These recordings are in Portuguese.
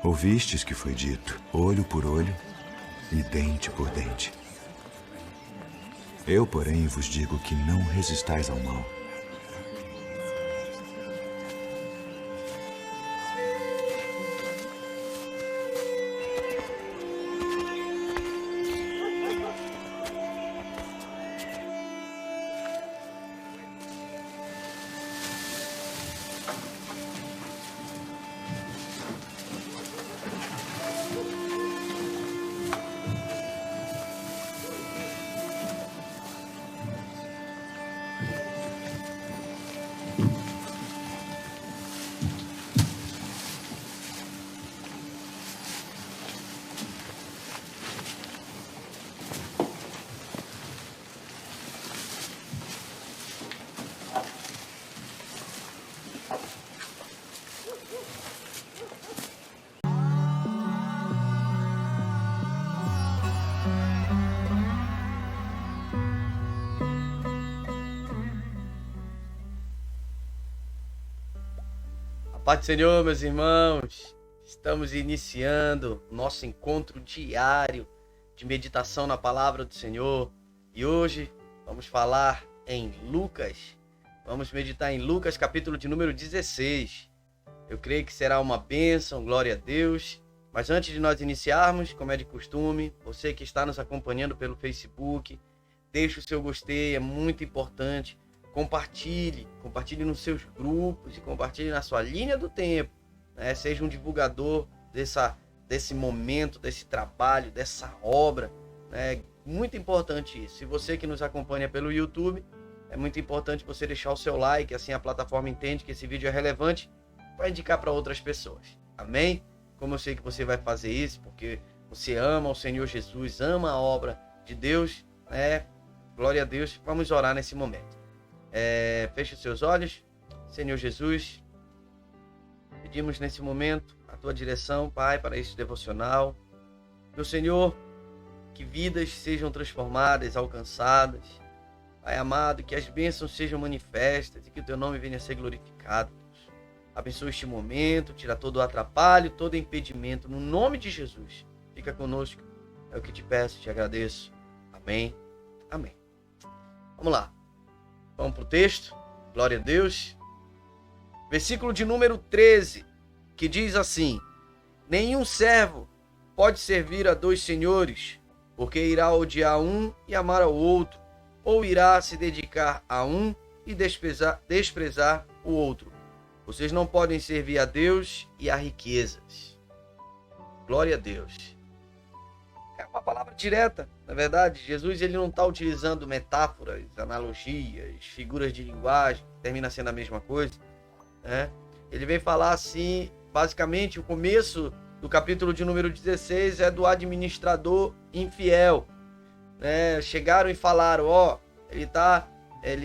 Ouvistes que foi dito, olho por olho e dente por dente. Eu, porém, vos digo que não resistais ao mal. Paz do Senhor, meus irmãos, estamos iniciando nosso encontro diário de meditação na Palavra do Senhor e hoje vamos falar em Lucas, vamos meditar em Lucas capítulo de número 16. Eu creio que será uma bênção, glória a Deus, mas antes de nós iniciarmos, como é de costume, você que está nos acompanhando pelo Facebook, deixe o seu gostei, é muito importante. Compartilhe nos seus grupos e compartilhe na sua linha do tempo, né? Seja um divulgador desse momento, desse trabalho, dessa obra, né? Muito importante isso. Se você que nos acompanha pelo YouTube, é muito importante você deixar o seu like, assim a plataforma entende que esse vídeo é relevante para indicar para outras pessoas. Amém? Como eu sei que você vai fazer isso, porque você ama o Senhor Jesus, ama a obra de Deus, né? Glória a Deus. Vamos orar nesse momento. Feche os seus olhos. Senhor Jesus, pedimos nesse momento a tua direção, Pai, para este devocional. Meu Senhor, que vidas sejam transformadas, alcançadas. Pai amado, que as bênçãos sejam manifestas e que o teu nome venha a ser glorificado. Abençoa este momento, tira todo o atrapalho, todo impedimento, no nome de Jesus. Fica conosco, é o que te peço, te agradeço. Amém, amém. Vamos lá. Vamos para o texto, glória a Deus. Versículo de número 13, que diz assim: nenhum servo pode servir a dois senhores, porque irá odiar um e amar ao outro, ou irá se dedicar a um e desprezar o outro. Vocês não podem servir a Deus e a riquezas. Glória a Deus. É uma palavra direta, na verdade. Jesus ele não está utilizando metáforas, analogias, figuras de linguagem, que termina sendo a mesma coisa, né? Ele vem falar assim, basicamente, o começo do capítulo de número 16 é do administrador infiel, né? Chegaram e falaram, ele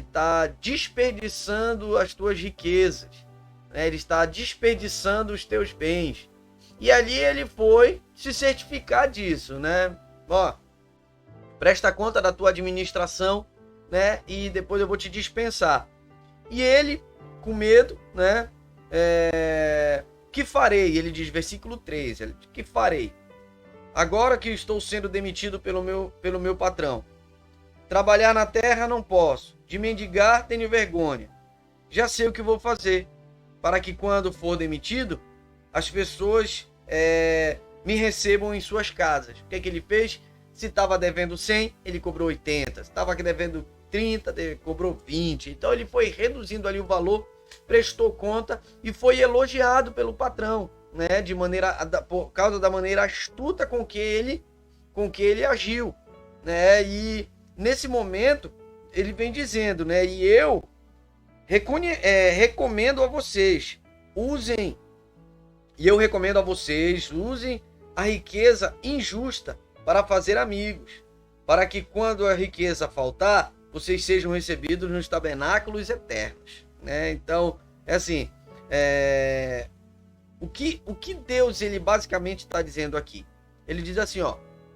tá desperdiçando as tuas riquezas, né? Ele está desperdiçando os teus bens. E ali ele foi se certificar disso, né? Presta conta da tua administração, né? E depois eu vou te dispensar. E ele, com medo, né? Que farei? Ele diz, versículo 13, que farei? Agora que estou sendo demitido pelo meu patrão. Trabalhar na terra não posso. De mendigar tenho vergonha. Já sei o que vou fazer, para que quando for demitido, as pessoas me recebam em suas casas. O que ele fez? Se estava devendo 100, ele cobrou 80. Se estava devendo 30, cobrou 20. Então ele foi reduzindo ali o valor, prestou conta e foi elogiado pelo patrão, né? Por causa da maneira astuta com que ele agiu, né? E nesse momento ele vem dizendo, né? E eu recomendo a vocês, usem a riqueza injusta para fazer amigos, para que quando a riqueza faltar, vocês sejam recebidos nos tabernáculos eternos, né? Então, o que Deus ele basicamente está dizendo aqui? Ele diz assim,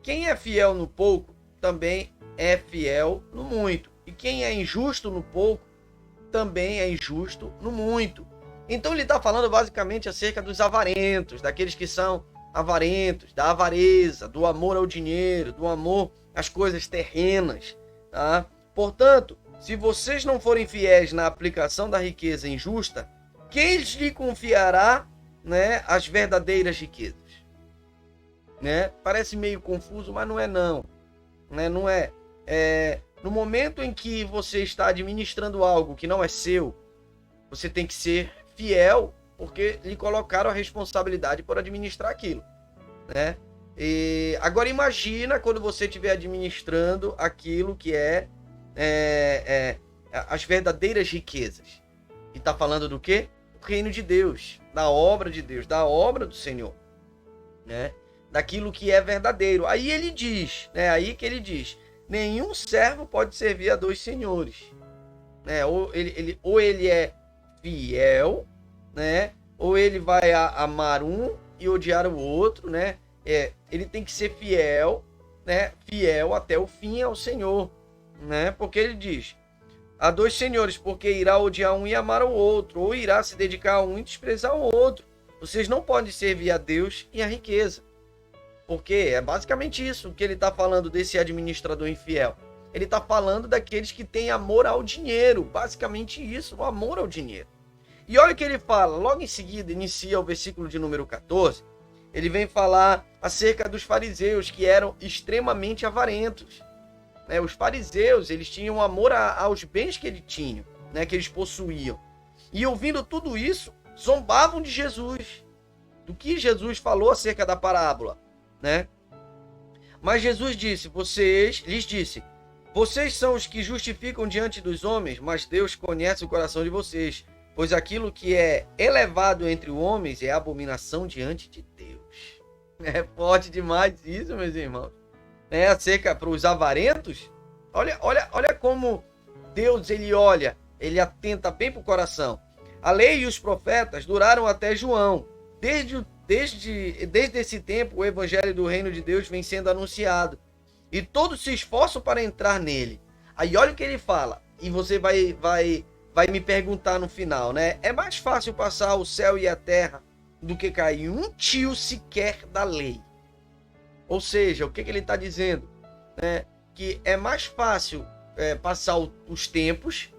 quem é fiel no pouco, também é fiel no muito. E quem é injusto no pouco, também é injusto no muito. Então ele está falando basicamente acerca dos avarentos, daqueles que são avarentos, da avareza, do amor ao dinheiro, do amor às coisas terrenas, tá? Portanto, se vocês não forem fiéis na aplicação da riqueza injusta, quem lhe confiará, né, as verdadeiras riquezas? Né? Parece meio confuso, mas não é não. Né? Não é. No momento em que você está administrando algo que não é seu, você tem que ser fiel, porque lhe colocaram a responsabilidade por administrar aquilo. Né? E agora imagina quando você estiver administrando aquilo que as verdadeiras riquezas. E está falando do quê? Do reino de Deus, da obra de Deus, da obra do Senhor. Né? Daquilo que é verdadeiro. Aí ele diz, né? Aí que ele diz, nenhum servo pode servir a dois senhores. Né? Ou ele é fiel, né? Ou ele vai amar um e odiar o outro, né? Ele tem que ser fiel, né? Fiel até o fim ao Senhor, né? Porque ele diz, há dois senhores, porque irá odiar um e amar o outro, ou irá se dedicar a um e desprezar o outro. Vocês não podem servir a Deus e a riqueza. Porque é basicamente isso que ele está falando desse administrador infiel. Ele está falando daqueles que têm amor ao dinheiro. Basicamente isso, o amor ao dinheiro. E olha o que ele fala, logo em seguida, inicia o versículo de número 14. Ele vem falar acerca dos fariseus, que eram extremamente avarentos. Né? Os fariseus, eles tinham amor aos bens que eles tinham, né? Que eles possuíam. E ouvindo tudo isso, zombavam de Jesus. Do que Jesus falou acerca da parábola. Né? Mas Jesus lhes disse, vocês são os que justificam diante dos homens, mas Deus conhece o coração de vocês, pois aquilo que é elevado entre os homens é abominação diante de Deus. É forte demais isso, meus irmãos. Acerca para os avarentos, olha como Deus ele atenta bem para o coração. A lei e os profetas duraram até João. Desde esse tempo, o evangelho do reino de Deus vem sendo anunciado. E todos se esforçam para entrar nele. Aí olha o que ele fala. E você vai me perguntar no final, né? É mais fácil passar o céu e a terra do que cair um tio sequer da lei. Ou seja, o que ele está dizendo? Né? Que é mais fácil passar os tempos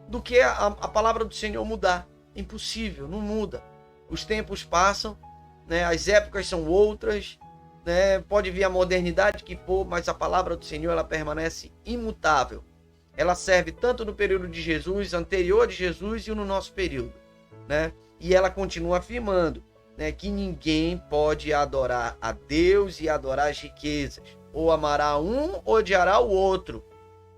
do que a palavra do Senhor mudar. Impossível, não muda. Os tempos passam, né? As épocas são outras, né? Pode vir a modernidade que for, mas a palavra do Senhor ela permanece imutável. Ela serve tanto no período de Jesus, anterior de Jesus, e no nosso período. Né? E ela continua afirmando, né, que ninguém pode adorar a Deus e adorar as riquezas. Ou amará um, ou odiará o outro.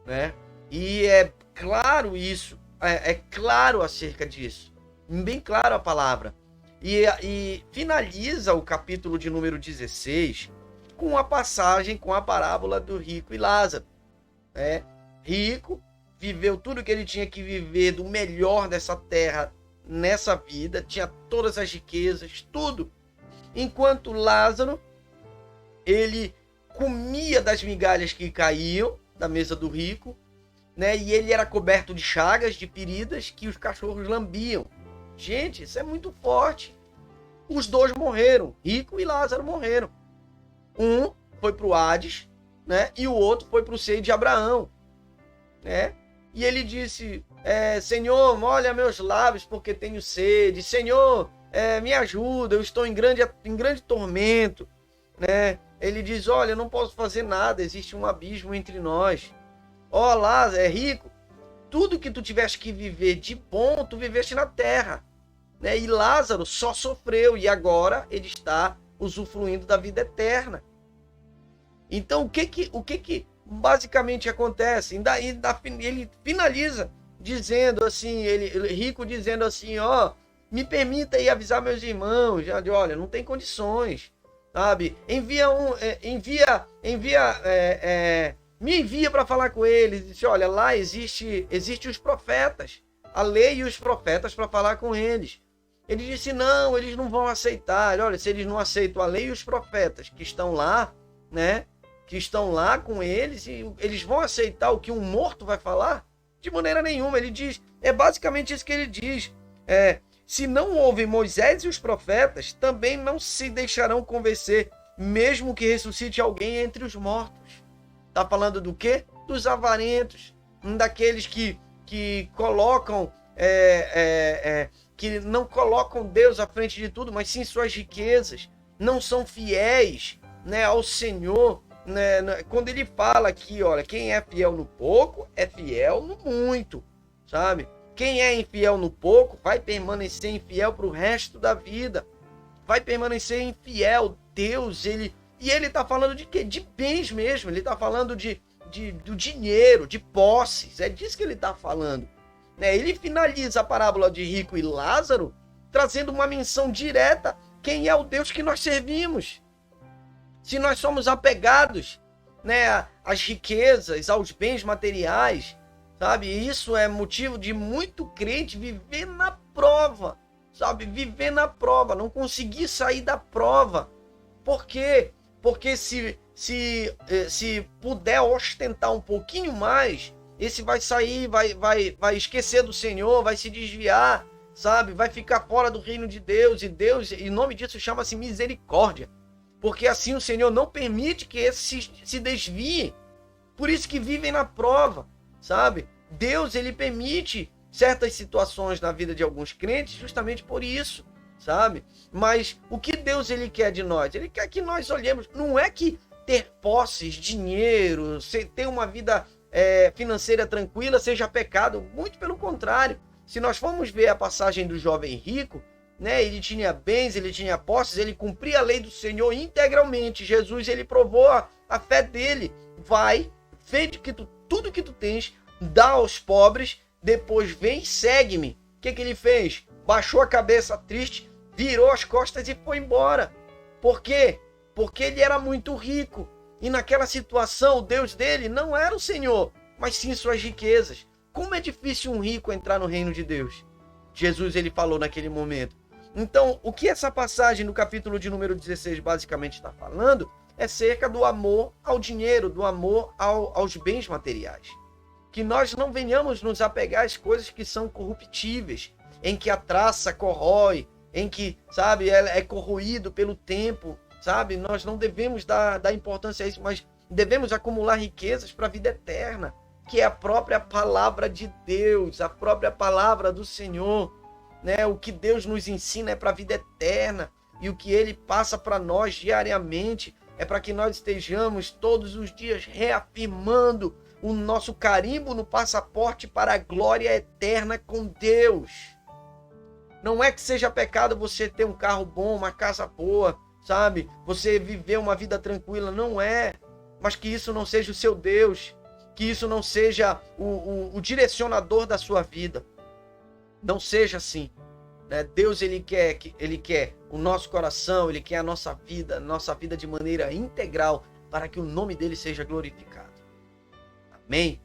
Né? E é claro isso, é claro acerca disso. Bem claro a palavra. E finaliza o capítulo de número 16 com a passagem, com a parábola do rico e Lázaro. Rico, viveu tudo que ele tinha que viver do melhor dessa terra, nessa vida, tinha todas as riquezas, tudo. Enquanto Lázaro, ele comia das migalhas que caíam da mesa do rico, né? E ele era coberto de chagas, de feridas que os cachorros lambiam. Gente, isso é muito forte. Os dois morreram, Rico e Lázaro morreram. Um foi para o Hades, né? E o outro foi para o seio de Abraão. Né? E ele disse, Senhor, molha meus lábios porque tenho sede. Senhor, me ajuda, eu estou em grande tormento. Né? Ele diz, olha, eu não posso fazer nada, existe um abismo entre nós. Ó, Lázaro, Rico, tudo que tu tiveste que viver de bom, tu viveste na terra. Né? E Lázaro só sofreu e agora ele está usufruindo da vida eterna. Então, o que basicamente acontece? Ele finaliza dizendo assim, Rico dizendo assim, ó, me permita aí avisar meus irmãos, olha, não tem condições, sabe? Me envia para falar com eles. Diz, olha, lá existe os profetas, a lei e os profetas para falar com eles. Ele disse, não, eles não vão aceitar. Olha, se eles não aceitam a lei e os profetas que estão lá, né? Que estão lá com eles, e eles vão aceitar o que um morto vai falar? De maneira nenhuma. Ele diz, é basicamente isso que ele diz. Se não houve Moisés e os profetas, também não se deixarão convencer, mesmo que ressuscite alguém entre os mortos. Está falando do quê? Dos avarentos, daqueles que colocam, que não colocam Deus à frente de tudo, mas sim suas riquezas, não são fiéis, né, ao Senhor. Né? Quando ele fala aqui, olha, quem é fiel no pouco é fiel no muito, sabe? Quem é infiel no pouco vai permanecer infiel para o resto da vida, vai permanecer infiel. Deus, ele está falando de quê? De bens mesmo, ele está falando do dinheiro, de posses, é disso que ele está falando. Né? Ele finaliza a parábola de Rico e Lázaro trazendo uma menção direta: quem é o Deus que nós servimos? Se nós somos apegados, né, às riquezas, aos bens materiais, sabe? Isso é motivo de muito crente viver na prova, sabe? Viver na prova, não conseguir sair da prova. Por quê? Porque se puder ostentar um pouquinho mais, esse vai sair, vai esquecer do Senhor, vai se desviar, sabe? Vai ficar fora do reino de Deus. E Deus, em nome disso, chama-se misericórdia. Porque assim o Senhor não permite que esses se desviem. Por isso que vivem na prova, sabe? Deus, ele permite certas situações na vida de alguns crentes justamente por isso, sabe? Mas o que Deus, ele quer de nós? Ele quer que nós olhemos. Não é que ter posses, dinheiro, ter uma vida financeira tranquila seja pecado. Muito pelo contrário. Se nós formos ver a passagem do jovem rico, né, ele tinha bens, ele tinha posses, ele cumpria a lei do Senhor integralmente. Jesus, ele provou a fé dele. Vai, vende tudo que tu tens, dá aos pobres, depois vem e segue-me. O que ele fez? Baixou a cabeça triste, virou as costas e foi embora. Por quê? Porque ele era muito rico. E naquela situação, o Deus dele não era o Senhor, mas sim suas riquezas. Como é difícil um rico entrar no reino de Deus. Jesus, ele falou naquele momento. Então, o que essa passagem no capítulo de número 16 basicamente está falando é cerca do amor ao dinheiro, do amor aos bens materiais. Que nós não venhamos nos apegar às coisas que são corruptíveis, em que a traça corrói, em que, sabe, é corroído pelo tempo, sabe? Nós não devemos dar importância a isso, mas devemos acumular riquezas para a vida eterna, que é a própria palavra de Deus, a própria palavra do Senhor. Né? O que Deus nos ensina é para a vida eterna, e o que ele passa para nós diariamente é para que nós estejamos todos os dias reafirmando o nosso carimbo no passaporte para a glória eterna com Deus. Não é que seja pecado você ter um carro bom, uma casa boa, sabe? Você viver uma vida tranquila, não é. Mas que isso não seja o seu Deus, que isso não seja o direcionador da sua vida. Não seja assim. Né? Deus, ele quer o nosso coração, ele quer a nossa vida de maneira integral, para que o nome dele seja glorificado. Amém?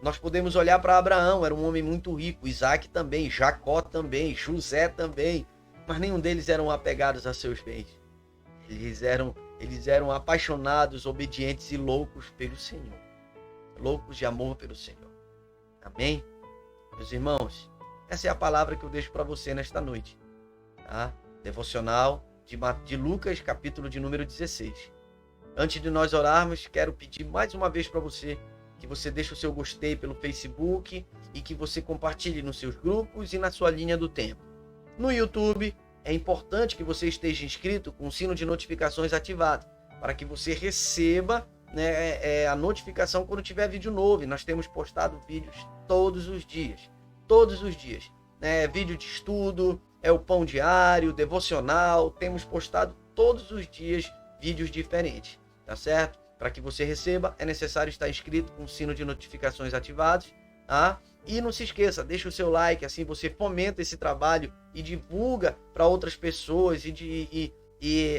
Nós podemos olhar para Abraão, era um homem muito rico, Isaac também, Jacó também, José também, mas nenhum deles eram apegados a seus bens. Eles eram apaixonados, obedientes e loucos pelo Senhor. Loucos de amor pelo Senhor. Amém? Meus irmãos, essa é a palavra que eu deixo para você nesta noite. Tá? Devocional de Lucas, capítulo de número 16. Antes de nós orarmos, quero pedir mais uma vez para você que você deixe o seu gostei pelo Facebook e que você compartilhe nos seus grupos e na sua linha do tempo. No YouTube, é importante que você esteja inscrito com o sino de notificações ativado, para que você receba, né, a notificação quando tiver vídeo novo. E nós temos postado vídeos todos os dias. Né? Vídeo de estudo, o pão diário, devocional. Temos postado todos os dias vídeos diferentes, tá certo? Para que você receba, é necessário estar inscrito com o sino de notificações ativados, tá? E não se esqueça, deixa o seu like, assim você fomenta esse trabalho e divulga para outras pessoas e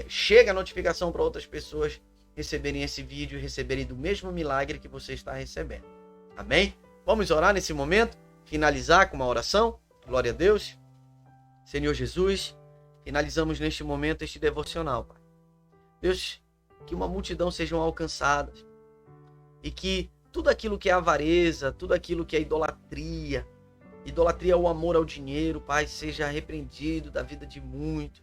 chega a notificação para outras pessoas receberem esse vídeo e receberem do mesmo milagre que você está recebendo. Amém? Vamos orar nesse momento, finalizar com uma oração. Glória a Deus. Senhor Jesus, finalizamos neste momento este devocional, Pai. Deus, que uma multidão sejam alcançadas e que tudo aquilo que é avareza, tudo aquilo que é idolatria, idolatria ao amor ao dinheiro, Pai, seja repreendido da vida de muitos.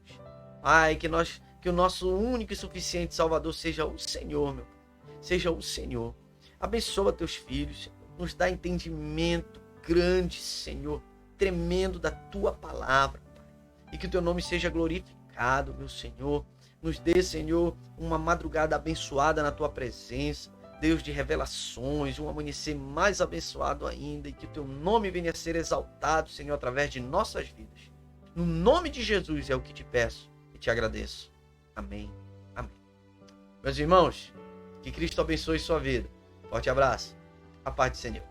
Pai, que o nosso único e suficiente Salvador seja o Senhor, meu Pai. Seja o Senhor. Abençoa teus filhos, Senhor. Nos dá entendimento grande, Senhor, tremendo da tua palavra, Pai. E que o teu nome seja glorificado, meu Senhor. Nos dê, Senhor, uma madrugada abençoada na tua presença. Deus de revelações, um amanhecer mais abençoado ainda, e que o teu nome venha a ser exaltado, Senhor, através de nossas vidas. No nome de Jesus é o que te peço e te agradeço. Amém. Amém. Meus irmãos, que Cristo abençoe sua vida. Forte abraço. A paz do Senhor.